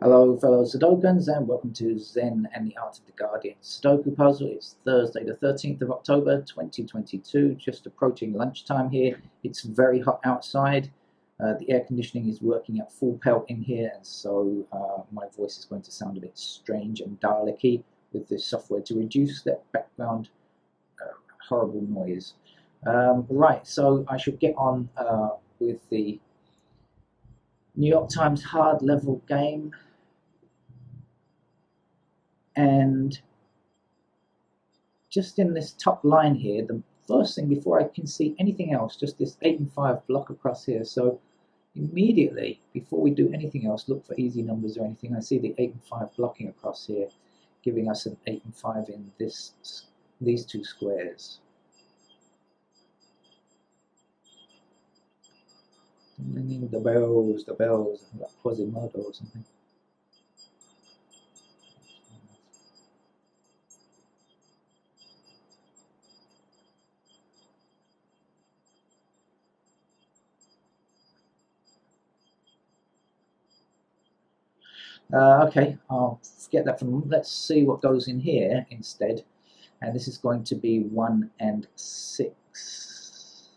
Hello, fellow Sudokans, and welcome to Zen and the Art of the Guardian Sudoku puzzle. It's Thursday, the 13th of October, 2022, just approaching lunchtime here. It's very hot outside. The air conditioning is working at full pelt in here, and so my voice is going to sound a bit strange and Dalek-y with this software to reduce that background horrible noise. Right, so I should get on with the New York Times hard level game. And just in this top line here, the first thing before I can see anything else, just this 8 and 5 block across here. So immediately, before we do anything else, look for easy numbers or anything. I see the 8 and 5 blocking across here, giving us an 8 and 5 in these two squares. The bells, like Quasimodo or something. Okay, I'll forget that from. Let's see what goes in here instead. And this is going to be 1 and 6.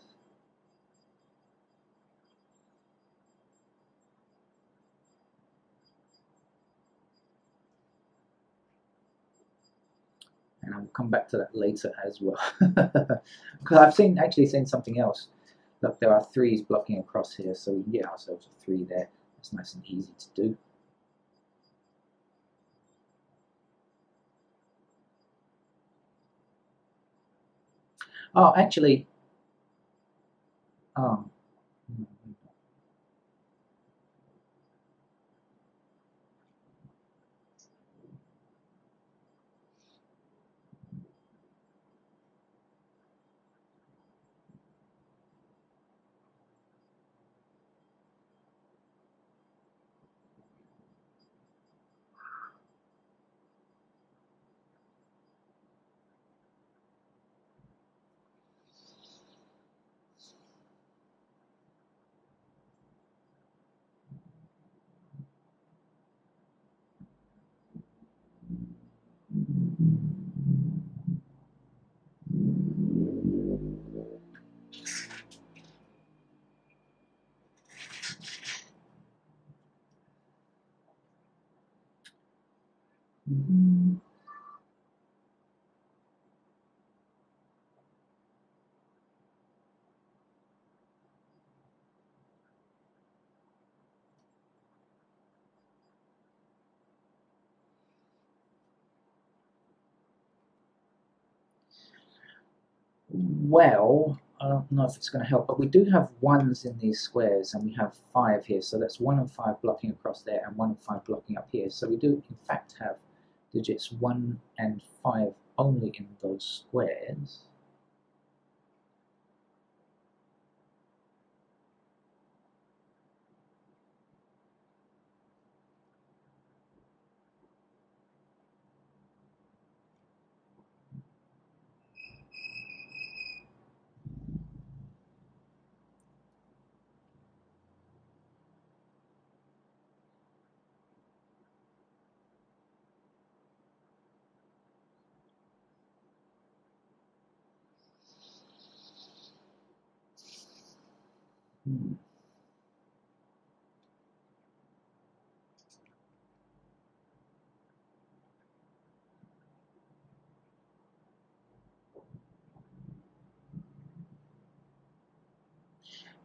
And I'll come back to that later as well. Because I've actually seen something else. Look, there are 3s blocking across here, so we can get ourselves a 3 there. That's nice and easy to do. Oh, actually, oh, well, I don't know if it's going to help, but we do have 1s in these squares, and we have 5 here, so that's 1 and 5 blocking across there, and 1 and 5 blocking up here. So we do, in fact, have digits 1 and 5 only in those squares.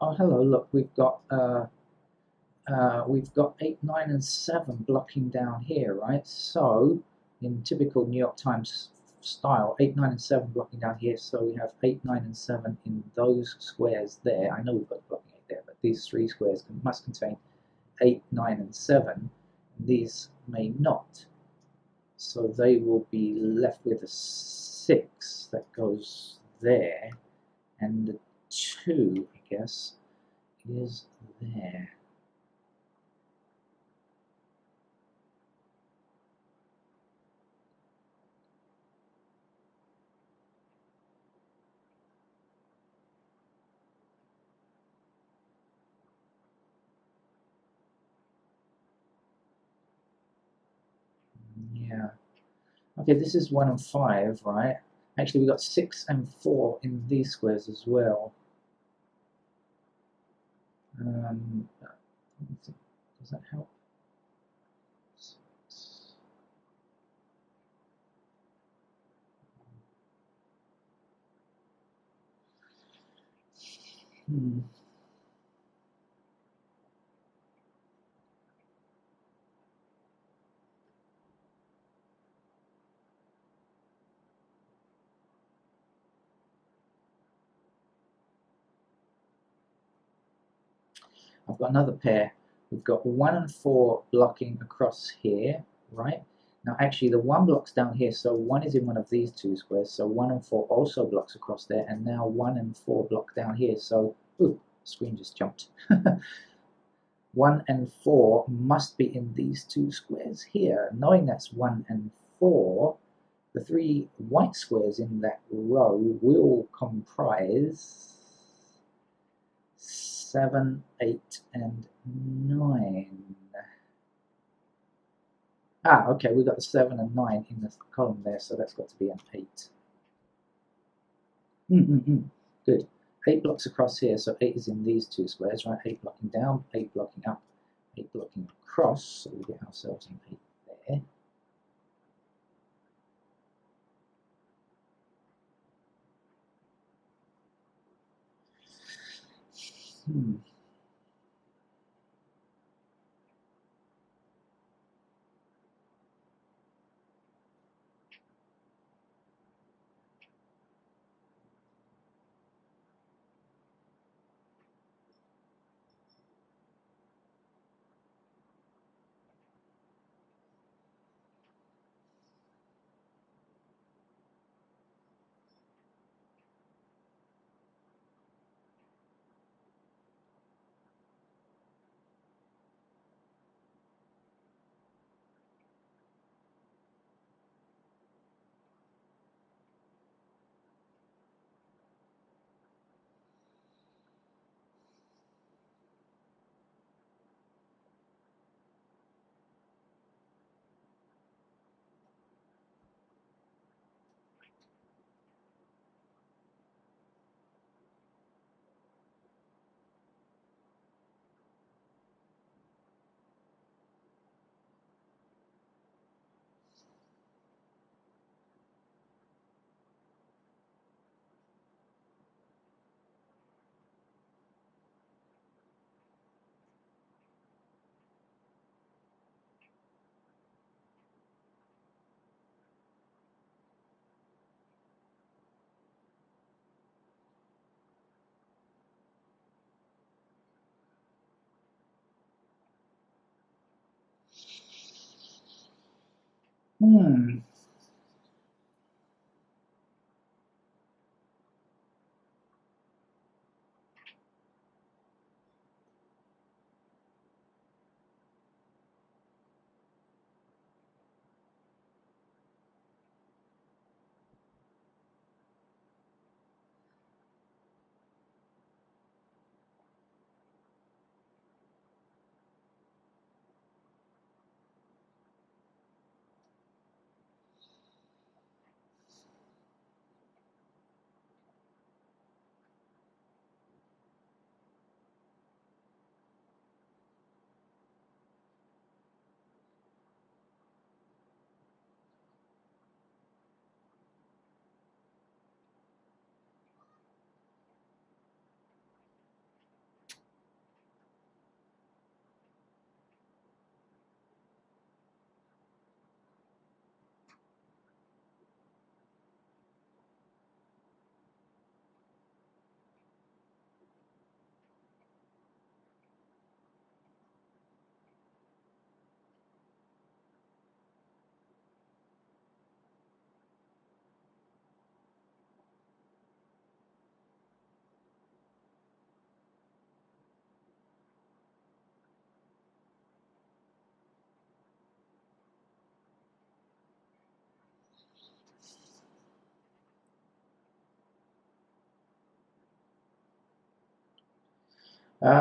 Oh, hello, look, we've got 8, 9, and 7 blocking down here, right? So, in typical New York Times style, 8, 9, and 7 blocking down here, so we have 8, 9, and 7 in those squares there. I know we've got blocking 8 there, but these 3 squares must contain 8, 9, and 7. These may not. So they will be left with a 6 that goes there, and the 2, I guess, is there. Okay, this is 1 and 5, right? Actually, we got 6 and 4 in these squares as well. Does that help? I've got another pair. We've got 1 and 4 blocking across here, right? Now, actually, the 1 blocks down here, so 1 is in one of these two squares, so 1 and 4 also blocks across there, and now 1 and 4 block down here, so, ooh, screen just jumped. 1 and 4 must be in these two squares here. Knowing that's 1 and 4, the 3 white squares in that row will comprise 7, 8, and 9. Okay, we've got the 7 and 9 in the column there, so that's got to be an 8. Good. 8 blocks across here, so 8 is in these two squares, right? 8 blocking down, 8 blocking up, 8 blocking across, so we get ourselves an 8 there.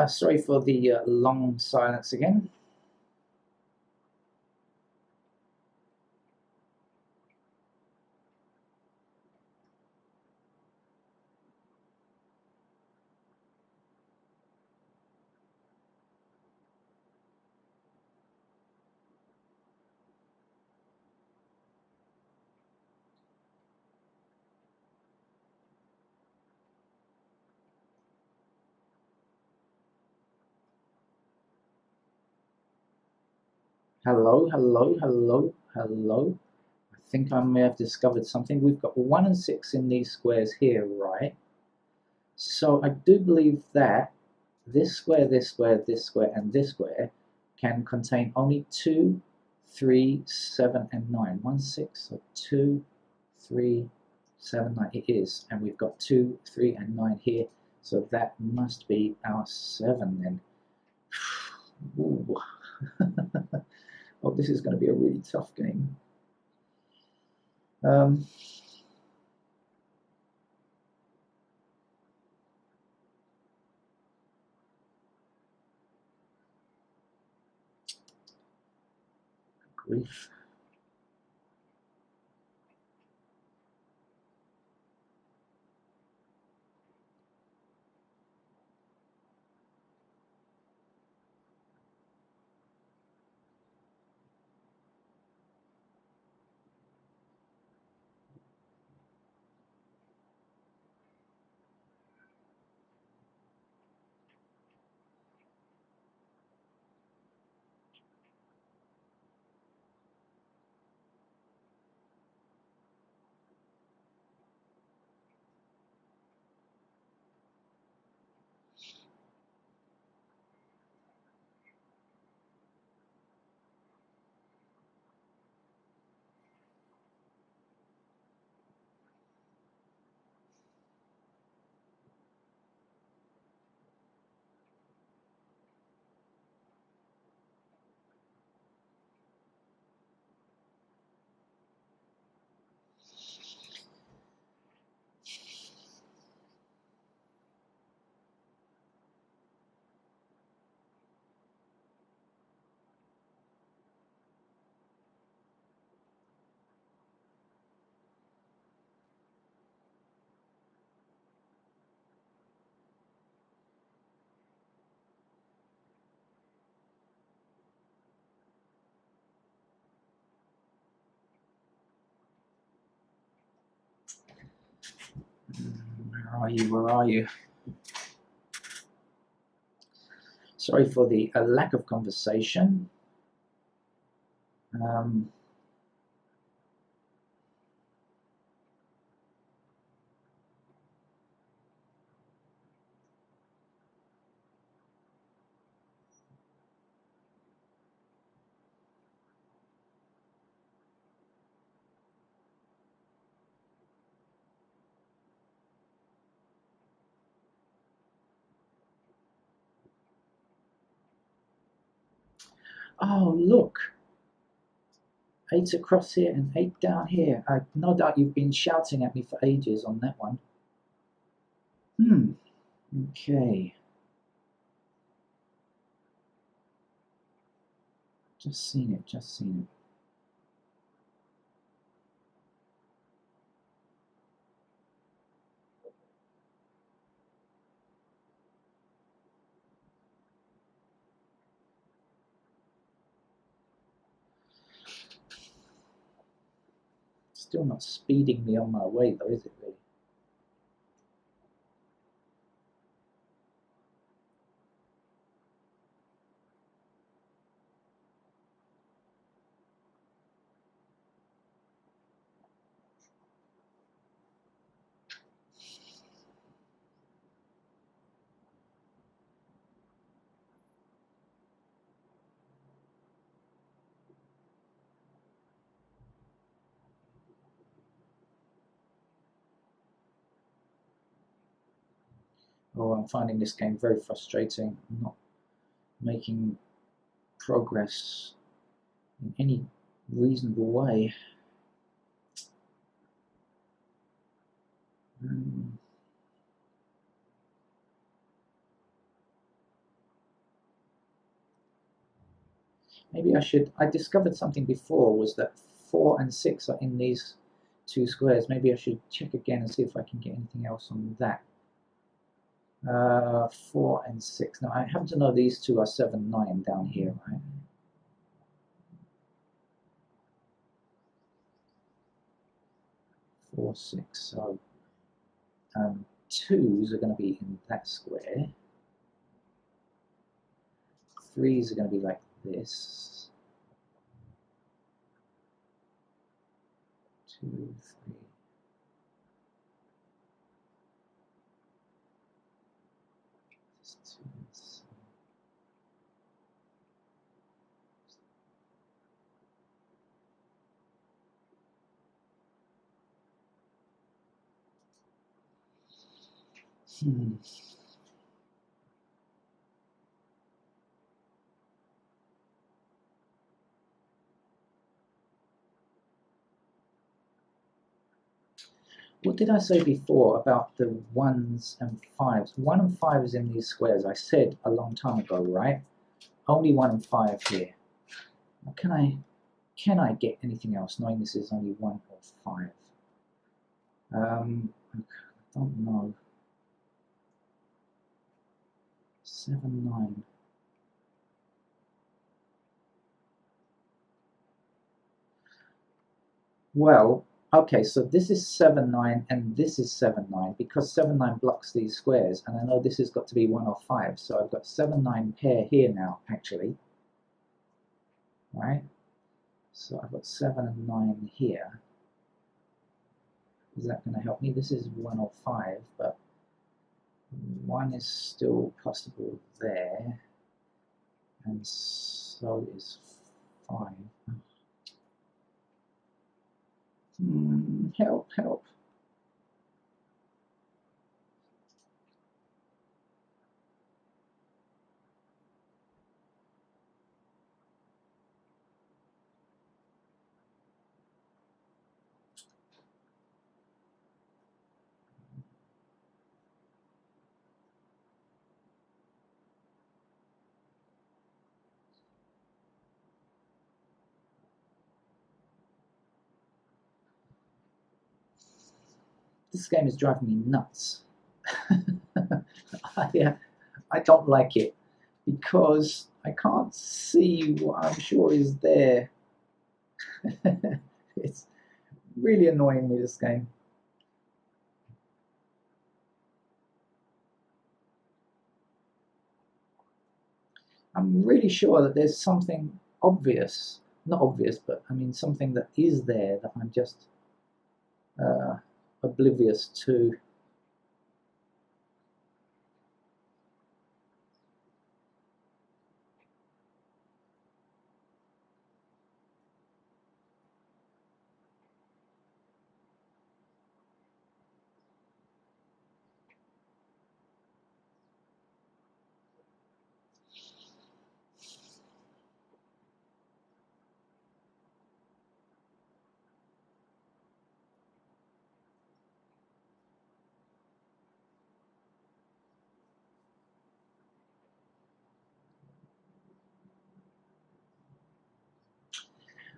Sorry for the long silence again. Hello, hello, hello, hello. I think I may have discovered something. We've got 1 and 6 in these squares here, right? So I do believe that this square, this square, this square, and this square can contain only 2, 3, 7, and 9. 1, 6, so 2, 3, 7, 9. It is. And we've got 2, 3, and 9 here. So that must be our 7 then. Ooh. Oh, this is going to be a really tough game. Grief. Where are you? Where are you? Sorry for the lack of conversation. Oh, look. 8 across here and 8 down here. No doubt you've been shouting at me for ages on that one. Okay. Just seen it, just seen it. Still not speeding me on my way though, is it really? Oh, I'm finding this game very frustrating. I'm not making progress in any reasonable way. Maybe I discovered something before, was that 4 and 6 are in these 2 squares. Maybe I should check again and see if I can get anything else on that. 4 and 6. Now I happen to know these 2 are 7, 9 down here, right? 4, 6. So 2s are going to be in that square. 3s are going to be like this. 2, 3. What did I say before about the 1s and 5s? 1 and 5 is in these squares. I said a long time ago, right? Only 1 and 5 here. Now, can I get anything else, knowing this is only 1 or 5? I don't know. 7, 9. Well, okay, so this is 7, 9, and this is 7, 9, because 7, 9 blocks these squares, and I know this has got to be 1 or 5, so I've got 7, 9 pair here now, actually. Right? So I've got 7 and 9 here. Is that going to help me? This is 1 or 5, but 1 is still possible there, and so is 5. Help, help. This game is driving me nuts. I don't like it because I can't see what I'm sure is there. It's really annoying me, this game. I'm really sure that there's something obvious, not obvious, but I mean something that is there that I'm just oblivious to.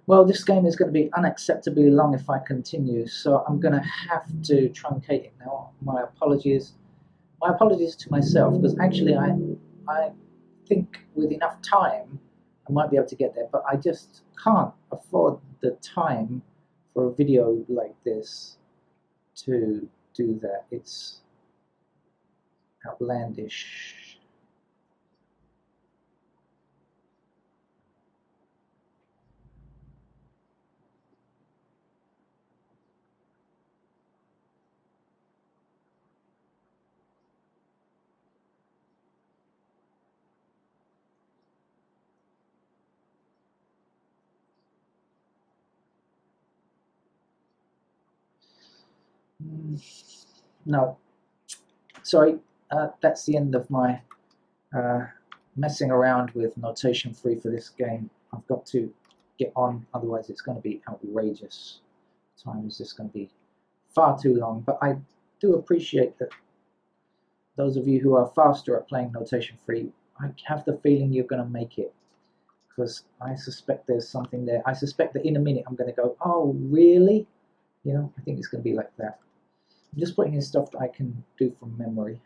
Well, this game is going to be unacceptably long if I continue, so I'm going to have to truncate it now. My apologies. My apologies to myself, because actually I think with enough time I might be able to get there, but I just can't afford the time for a video like this to do that. It's outlandish. No, sorry, that's the end of my messing around with notation free for this game. I've got to get on, otherwise it's going to be outrageous. Time is just going to be far too long, but I do appreciate that those of you who are faster at playing notation free, I have the feeling you're going to make it, because I suspect there's something there. I suspect that in a minute I'm going to go, oh really? You know, I think it's going to be like that. I'm just putting in stuff that I can do from memory.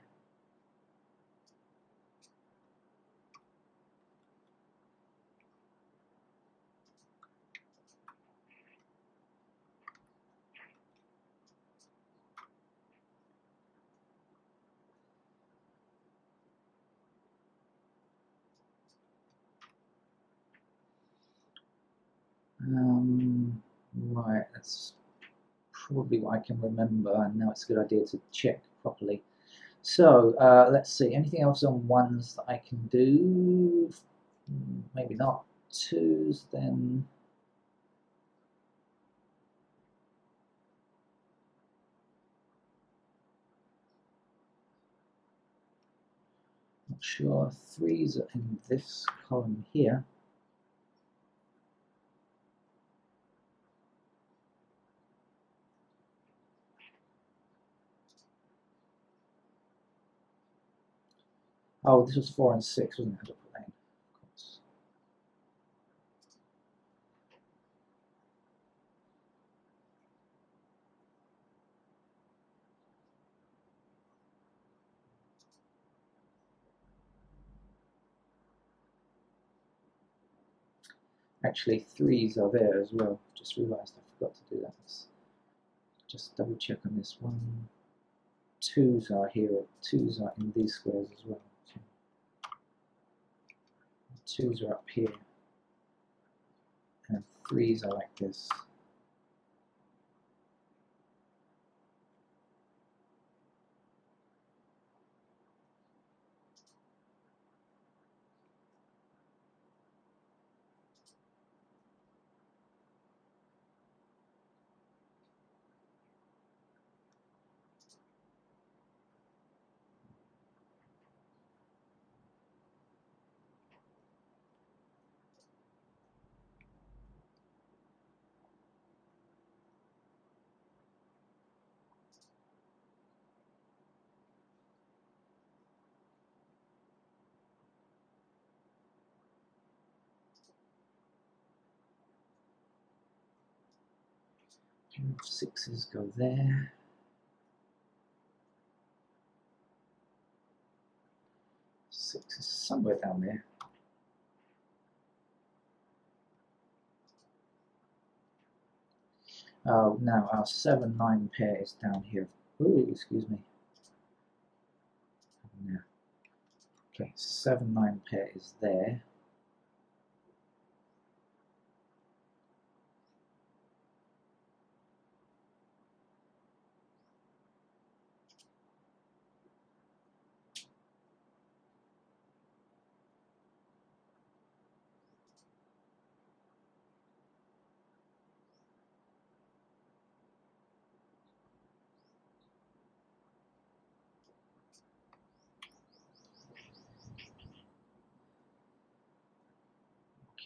Right, let's probably what I can remember, and now it's a good idea to check properly. So let's see, anything else on ones that I can do? Maybe not. Twos, then. Not sure. Threes are in this column here. Oh, this was 4 and 6, wasn't it? Of course. Actually, threes are there as well. Just realised I forgot to do that. Let's just double check on this one. Twos are here. Twos are in these squares as well. Twos are up here. And threes are like this. Sixes go there. Six is somewhere down there. Now our 7-9 pair is down here. Ooh, excuse me. Yeah. Okay, 7-9 pair is there.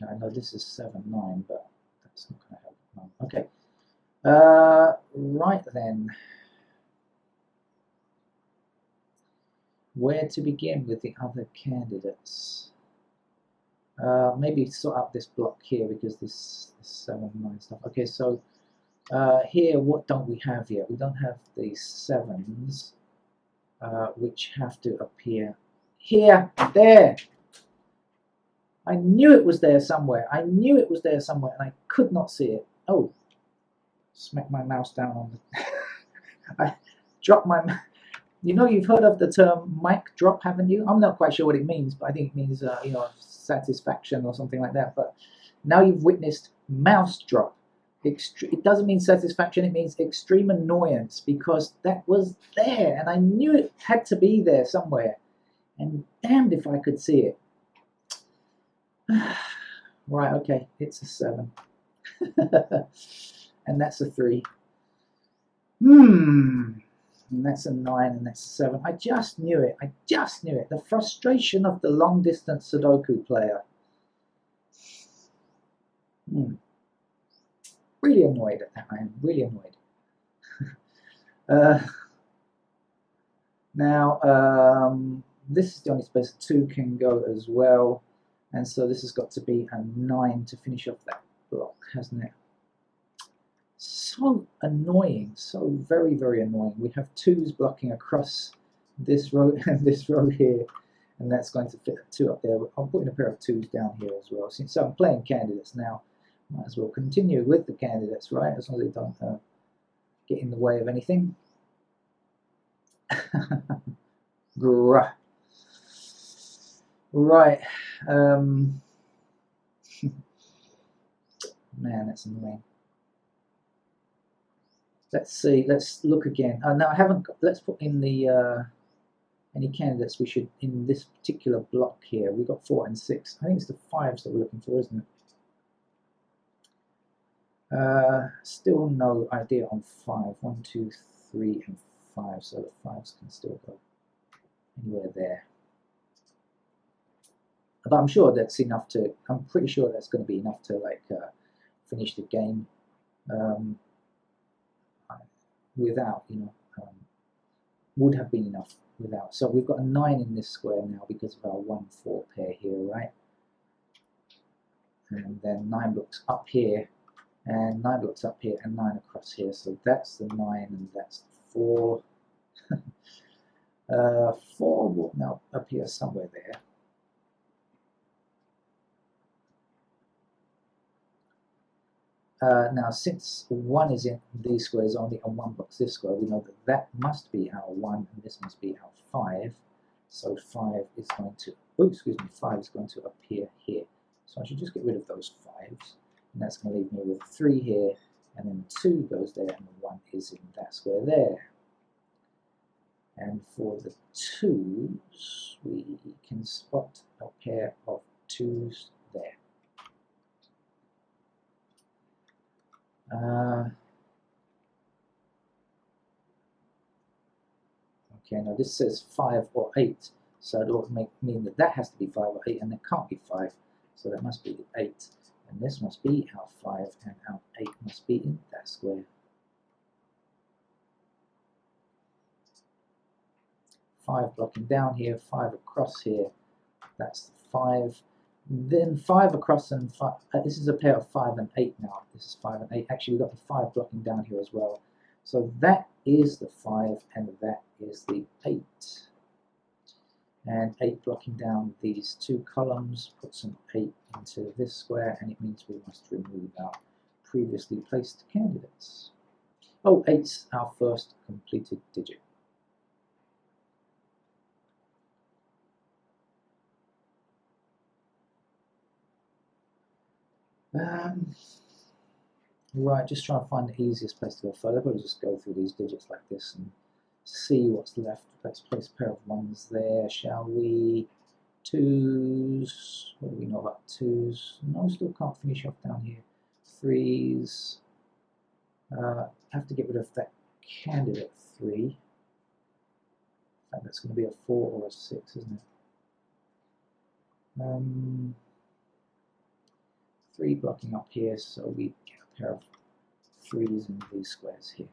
Okay, I know this is 7-9, but that's not going to help. No. Okay. Right then. Where to begin with the other candidates? Maybe sort out this block here because this 7-9 stuff. Okay, so here, what don't we have yet? We don't have the 7s, which have to appear here, there. I knew it was there somewhere. I knew it was there somewhere, and I could not see it. Oh, smack my mouse down on the. I dropped my. You know, you've heard of the term mic drop, haven't you? I'm not quite sure what it means, but I think it means you know, satisfaction or something like that. But now you've witnessed mouse drop. It doesn't mean satisfaction. It means extreme annoyance because that was there, and I knew it had to be there somewhere. And damned if I could see it. Right, okay, it's a 7. And that's a 3. And that's a 9, and that's a 7. I just knew it. I just knew it. The frustration of the long-distance Sudoku player. Really annoyed at that. I am really annoyed. Now, this is the only space 2 can go as well. And so this has got to be a 9 to finish off that block, hasn't it? So annoying, so very, very annoying. We have 2s blocking across this row and this row here, and that's going to fit a 2 up there. I'm putting a pair of 2s down here as well. So I'm playing candidates now. Might as well continue with the candidates, right? As long as they don't get in the way of anything. Right. Man, that's annoying. Let's see. Let's look again. No, I haven't. Let's put in the any candidates we should in this particular block here. We've got 4 and 6. I think it's the 5s that we're looking for, isn't it? Still no idea on 5. 1, 2, 3, and 5. So the 5s can still go anywhere there. But I'm sure that's enough to. I'm pretty sure that's going to be enough to like finish the game without, would have been enough without. So we've got a 9 in this square now because of our 1-4 pair here, right? And then 9 blocks up here, and 9 blocks up here, and 9 across here. So that's the 9, and that's the 4. 4 will now appear somewhere there. Now, since 1 is in these squares only and 1 blocks this square, we know that that must be our 1 and this must be our 5. So 5 is going to, 5 is going to appear here. So I should just get rid of those 5s, and that's going to leave me with 3 here, and then 2 goes there, and the 1 is in that square there. And for the 2s, we can spot a pair of 2s there. Okay, now this says 5 or 8, so it ought to mean that that has to be 5 or 8, and that can't be 5, so that must be 8. And this must be our 5, and our 8 must be in that square. 5 blocking down here, 5 across here, that's the 5. Then 5 across and 5, this is a pair of 5 and 8 now. This is 5 and 8. Actually, we've got the 5 blocking down here as well. So that is the 5 and that is the 8. And 8 blocking down these 2 columns puts an 8 into this square, and it means we must remove our previously placed candidates. Oh, 8's our first completed digit. Right, just trying to find the easiest place to go further. We'll just go through these digits like this and see what's left. Let's place a pair of 1s there, shall we? 2s, what do we know about 2s? No, still can't finish off down here. 3s, have to get rid of that candidate 3. In fact, that's going to be a 4 or a 6, isn't it? 3 blocking up here, so we get a pair of 3s in these squares here.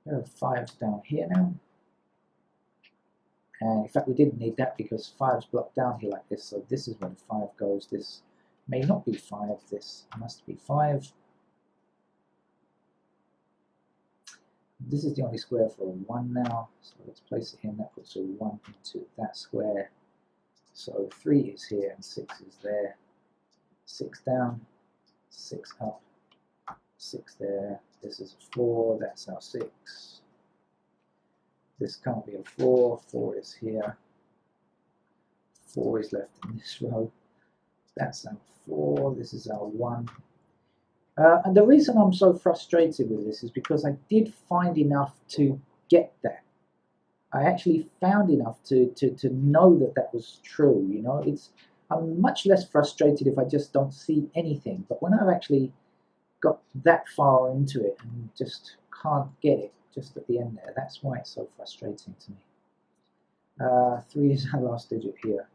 Pair of 5s down here now. And in fact, we didn't need that because 5's blocked down here like this, so this is where the 5 goes. This may not be 5, this must be 5. This is the only square for a 1 now, so let's place it in. That puts a 1 into that square. So 3 is here and 6 is there. 6 down, 6 up, 6 there. This is a 4, that's our 6. This can't be a 4, 4 is here. 4 is left in this row. That's our 4, this is our 1. And the reason I'm so frustrated with this is because I did find enough to get that. I actually found enough to know that that was true, you know. I'm much less frustrated if I just don't see anything. But when I've actually got that far into it and just can't get it just at the end there, that's why it's so frustrating to me. 3 is our last digit here.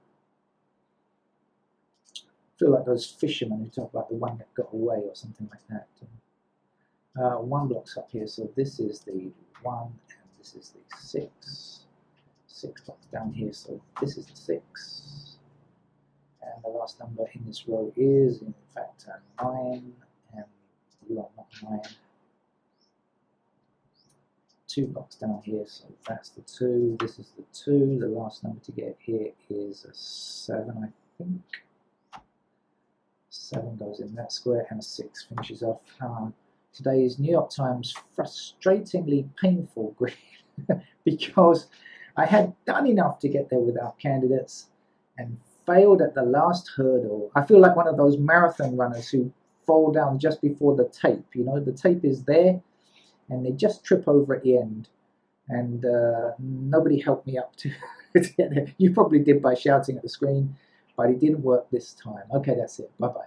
I feel like those fishermen who talk about the one that got away or something like that. 1 block's up here, so this is the 1 and this is the 6. 6 blocks down here, so this is the 6. And the last number in this row is, in fact, 9, and you are not 9. 2 blocks down here, so that's the 2. This is the 2. The last number to get here is a 7, I think. 7 goes in that square, and a 6 finishes off. Today is New York Times frustratingly painful green because I had done enough to get there without candidates and failed at the last hurdle. I feel like one of those marathon runners who fall down just before the tape. You know, the tape is there and they just trip over at the end. And nobody helped me up to get there. You probably did by shouting at the screen, but it didn't work this time. Okay, that's it. Bye-bye.